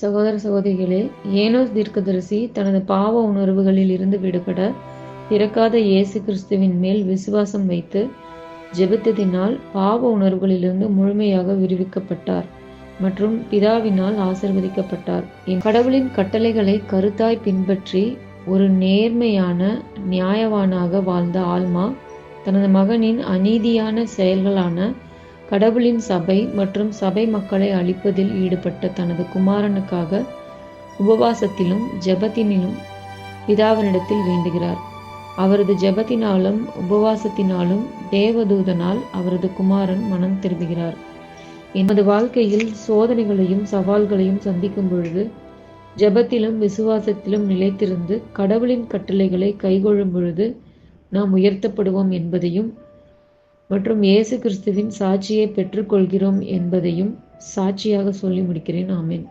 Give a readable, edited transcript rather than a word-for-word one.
சகோதர சகோதரிகளே, ஏனோஸ் தீர்க்கதரிசி தனது பாவ உணர்வுகளில் இருந்து விடுபட பிறக்காத இயேசு கிறிஸ்துவின் மேல் விசுவாசம் வைத்து ஜெபித்ததினால் பாவ உணர்வுகளிலிருந்து முழுமையாக விடுவிக்கப்பட்டார் மற்றும் பிதாவினால் ஆசீர்வதிக்கப்பட்டார். கடவுளின் கட்டளைகளை கருத்தாய் பின்பற்றி ஒரு நேர்மையான நியாயவானாக வாழ்ந்த ஆல்மா தனது மகனின் அநீதியான செயல்களான கடவுளின் சபை மற்றும் சபை மக்களை அழிப்பதில் ஈடுபட்ட தனது குமாரனுக்காக உபவாசத்திலும் ஜெபத்தினிலும் பிதாவினிடத்தில் வேண்டுகிறார். அவரது ஜெபத்தினாலும் உபவாசத்தினாலும் தேவதூதனால் அவரது குமாரன் மனம் திரும்புகிறார். எமது வாழ்க்கையில் சோதனைகளையும் சவால்களையும் சந்திக்கும் பொழுது ஜெபத்திலும் விசுவாசத்திலும் நிலைத்திருந்து கடவுளின் கட்டளைகளை கைக்கொள்ளும் பொழுது நாம் உயர்த்தப்படுவோம் என்பதையும் மற்றும் இயேசு கிறிஸ்துவின் சாட்சியை பெற்றுக்கொள்கிறோம் என்பதையும் சாட்சியாக சொல்லி முடிக்கிறேன். ஆமென்.